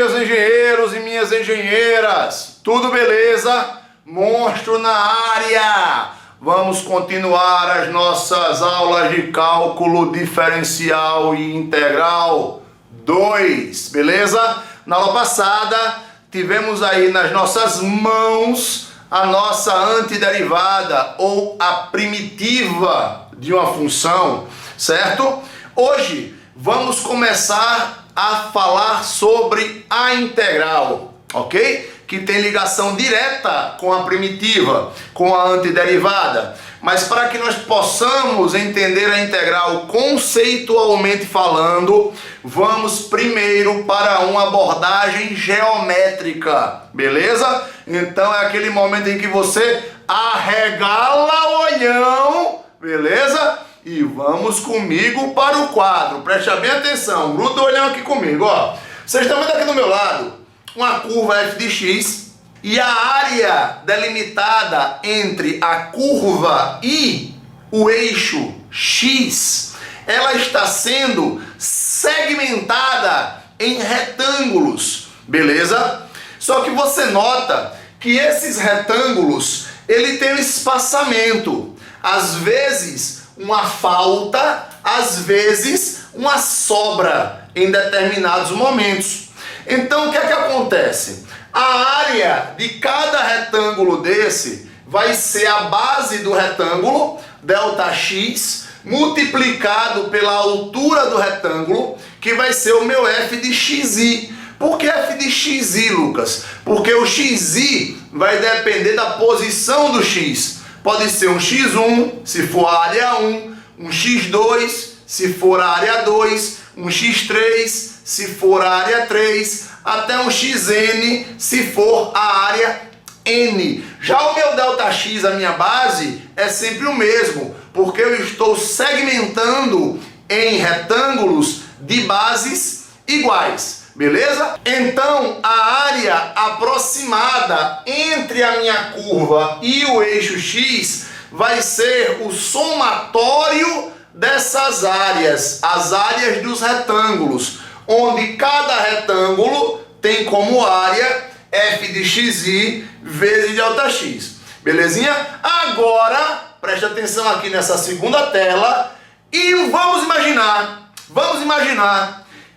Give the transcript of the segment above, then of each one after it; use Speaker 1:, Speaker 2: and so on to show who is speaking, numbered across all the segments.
Speaker 1: meus engenheiros e minhas engenheiras? Tudo beleza? Monstro na área! Vamos continuar as nossas aulas de cálculo diferencial e integral 2, beleza? Na aula passada, tivemos aí nas nossas mãos a nossa antiderivada ou a primitiva de uma função, certo? Hoje vamos começar a falar sobre a integral, ok? Que tem ligação direta com a primitiva, com a antiderivada. Mas para que nós possamos entender a integral conceitualmente falando, vamos primeiro para uma abordagem geométrica, beleza? Então é aquele momento em que você arregala o olhão, beleza? E vamos comigo para o quadro. Preste bem atenção, gruda o olhão aqui comigo, ó. Vocês estão vendo aqui do meu lado uma curva f de x e a área delimitada entre a curva e o eixo x, ela está sendo segmentada em retângulos, beleza? Só que você nota que esses retângulos, ele tem um espaçamento, às vezes uma falta, às vezes uma sobra em determinados momentos. Então o que é que acontece? A área de cada retângulo desse vai ser a base do retângulo, ΔX, multiplicado pela altura do retângulo, que vai ser o meu f de xi. Por que f de xi, Lucas? Porque o xi vai depender da posição do x. Pode ser um x1, se for a área 1, um x2, se for a área 2, um x3, se for a área 3, até um xn, se for a área n. Já o meu ΔX, a minha base, é sempre o mesmo, porque eu estou segmentando em retângulos de bases iguais. Beleza? Então, a área aproximada entre a minha curva e o eixo x vai ser o somatório dessas áreas, as áreas dos retângulos, onde cada retângulo tem como área f de xi vezes ΔX. Belezinha? Agora, preste atenção aqui nessa segunda tela e vamos imaginar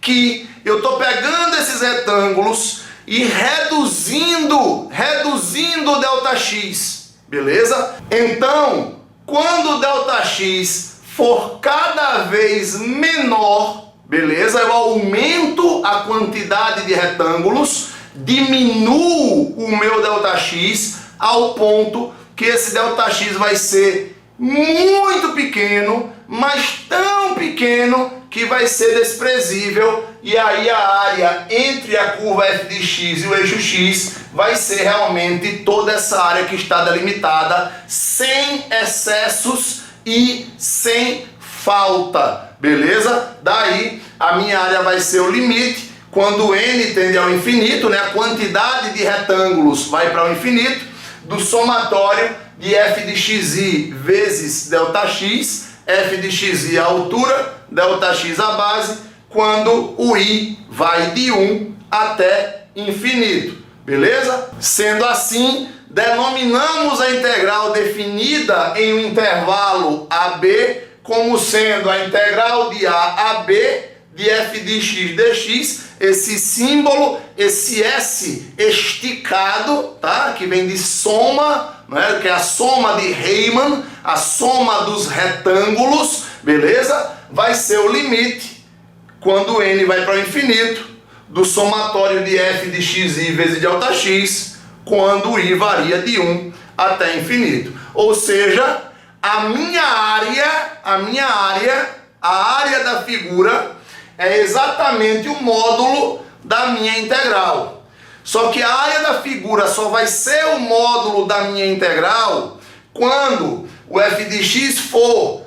Speaker 1: que eu estou pegando esses retângulos e reduzindo o ΔX, beleza? Então, quando o ΔX for cada vez menor, beleza? Eu aumento a quantidade de retângulos, diminuo o meu ΔX ao ponto que esse ΔX vai ser muito pequeno, mas tão pequeno que vai ser desprezível, e aí a área entre a curva f de x e o eixo x vai ser realmente toda essa área que está delimitada, sem excessos e sem falta, beleza? Daí a minha área vai ser o limite, quando n tende ao infinito, né? A quantidade de retângulos vai para o infinito, do somatório de f de xi vezes ΔX, f de xi a altura, ΔX a base, quando o i vai de 1 até infinito, beleza? Sendo assim, denominamos a integral definida em um intervalo AB como sendo a integral de A a B de f de x dx, esse símbolo, esse S esticado, tá? Que vem de soma, né? Que é a soma de Riemann, a soma dos retângulos, beleza? Vai ser o limite, quando n vai para o infinito, do somatório de f de xi vezes ΔX, quando o i varia de 1 até infinito. Ou seja, a área da figura é exatamente o módulo da minha integral. Só que a área da figura só vai ser o módulo da minha integral quando o f de x for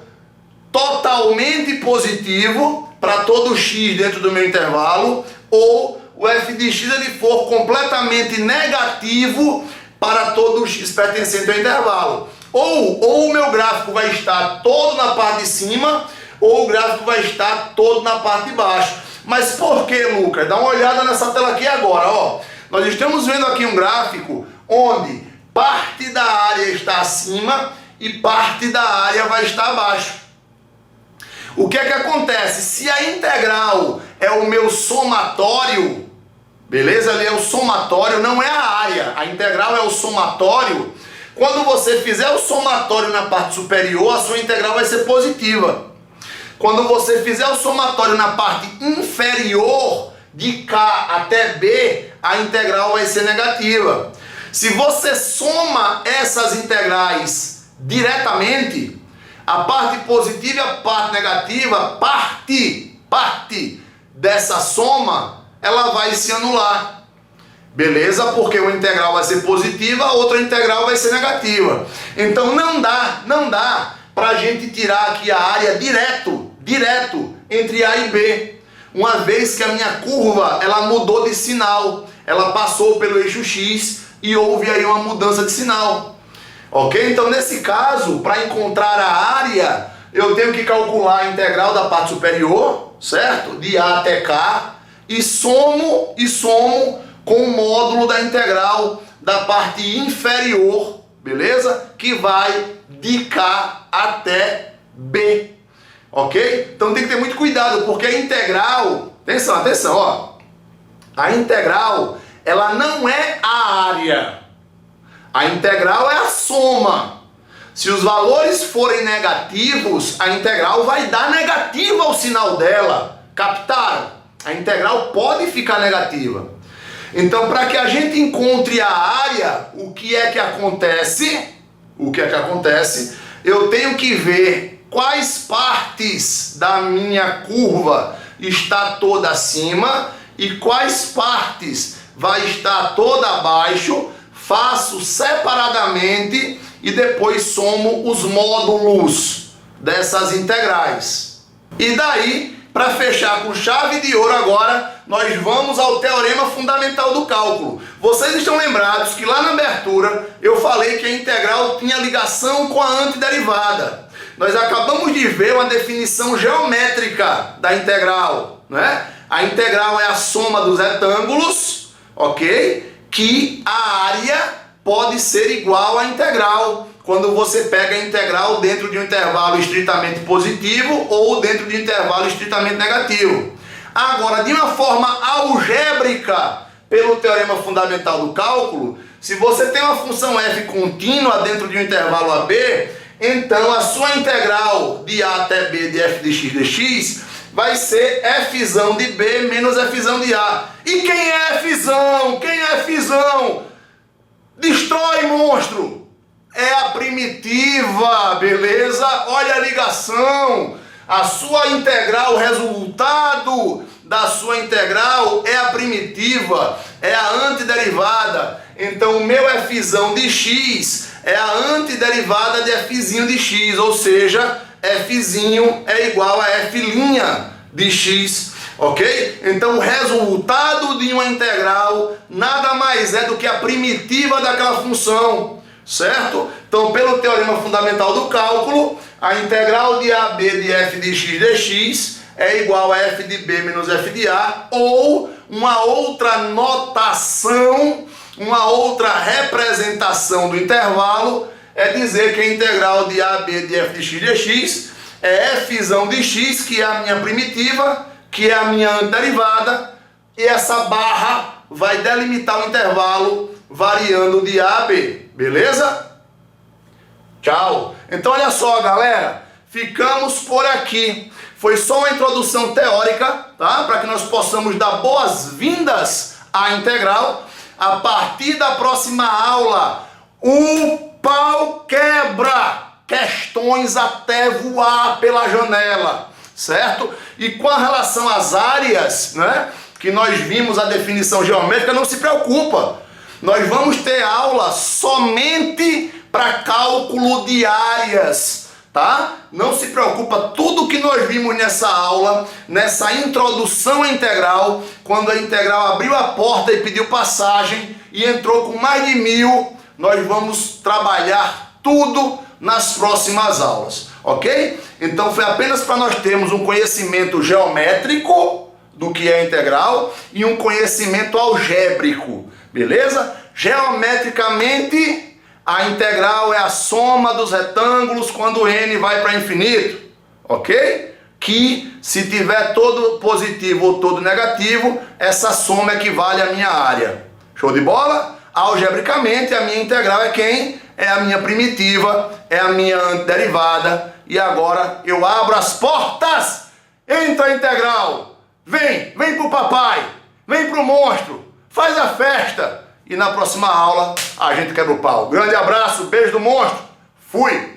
Speaker 1: totalmente positivo para todo x dentro do meu intervalo, ou o f de x ele for completamente negativo para todo x pertencente ao intervalo. Ou o meu gráfico vai estar todo na parte de cima, ou o gráfico vai estar todo na parte de baixo. Mas por que, Lucas? Dá uma olhada nessa tela aqui agora, ó. Nós estamos vendo aqui um gráfico onde parte da área está acima e parte da área vai estar abaixo. O que é que acontece? Se a integral é o meu somatório, beleza? Ali é o somatório, não é a área. A integral é o somatório. Quando você fizer o somatório na parte superior, a sua integral vai ser positiva. Quando você fizer o somatório na parte inferior, de K até B, a integral vai ser negativa. Se você soma essas integrais diretamente, a parte positiva e a parte negativa, parte dessa soma, ela vai se anular. Beleza? Porque uma integral vai ser positiva, a outra integral vai ser negativa. Então não dá para a gente tirar aqui a área direto entre A e B. Uma vez que a minha curva, ela mudou de sinal, ela passou pelo eixo X e houve aí uma mudança de sinal. Ok? Então nesse caso, para encontrar a área, eu tenho que calcular a integral da parte superior, certo? De A até K, e somo com o módulo da integral da parte inferior, beleza? Que vai de K até B. Ok? Então tem que ter muito cuidado, porque a integral, atenção, ó. A integral, ela não é a área. A integral é a soma. Se os valores forem negativos, a integral vai dar negativa ao sinal dela. Captaram? A integral pode ficar negativa. Então, para que a gente encontre a área, o que é que acontece? Eu tenho que ver quais partes da minha curva está toda acima e quais partes vai estar toda abaixo. Faço separadamente e depois somo os módulos dessas integrais. E daí, para fechar com chave de ouro agora, nós vamos ao teorema fundamental do cálculo. Vocês estão lembrados que lá na abertura eu falei que a integral tinha ligação com a antiderivada. Nós acabamos de ver uma definição geométrica da integral, né? A integral é a soma dos retângulos, ok? Que a área pode ser igual à integral quando você pega a integral dentro de um intervalo estritamente positivo ou dentro de um intervalo estritamente negativo. Agora, de uma forma algébrica, pelo teorema fundamental do cálculo, se você tem uma função f contínua dentro de um intervalo AB, então a sua integral de A até B de f de x dx vai ser fzão de B menos fzão de A. E quem é fzão? Quem é fzão? Destrói, monstro! É a primitiva, beleza? Olha a ligação. A sua integral, o resultado da sua integral é a primitiva, é a antiderivada. Então o meu fzão de x é a antiderivada de fzinho de x, ou seja, fzinho é igual a f' de x, ok? Então o resultado de uma integral nada mais é do que a primitiva daquela função, certo? Então pelo teorema fundamental do cálculo, a integral de AB de f de x dx é igual a f de B menos f de A, ou uma outra notação, uma outra representação do intervalo é dizer que a integral de AB de f de x dx é fzão de x, que é a minha primitiva, que é a minha antiderivada, e essa barra vai delimitar o intervalo variando de A a B, beleza? Tchau! Então olha só, galera, ficamos por aqui. Foi só uma introdução teórica, tá? Para que nós possamos dar boas-vindas à integral. A partir da próxima aula, o pau quebra! Questões até voar pela janela, certo? E com relação às áreas, né, que nós vimos a definição geométrica, não se preocupa. Nós vamos ter aula somente para cálculo de áreas, tá? Não se preocupa, tudo que nós vimos nessa aula, nessa introdução à integral, quando a integral abriu a porta e pediu passagem e entrou com mais de 1000, nós vamos trabalhar tudo nas próximas aulas, ok? Então foi apenas para nós termos um conhecimento geométrico do que é integral e um conhecimento algébrico, beleza? Geometricamente, a integral é a soma dos retângulos quando n vai para infinito, ok? Que se tiver todo positivo ou todo negativo, essa soma equivale à minha área. Show de bola? Algebricamente, a minha integral é quem? É a minha primitiva, é a minha antiderivada. E agora eu abro as portas. Entra a integral. Vem pro papai. Vem pro monstro. Faz a festa. E na próxima aula a gente quebra o pau. Grande abraço, beijo do monstro. Fui!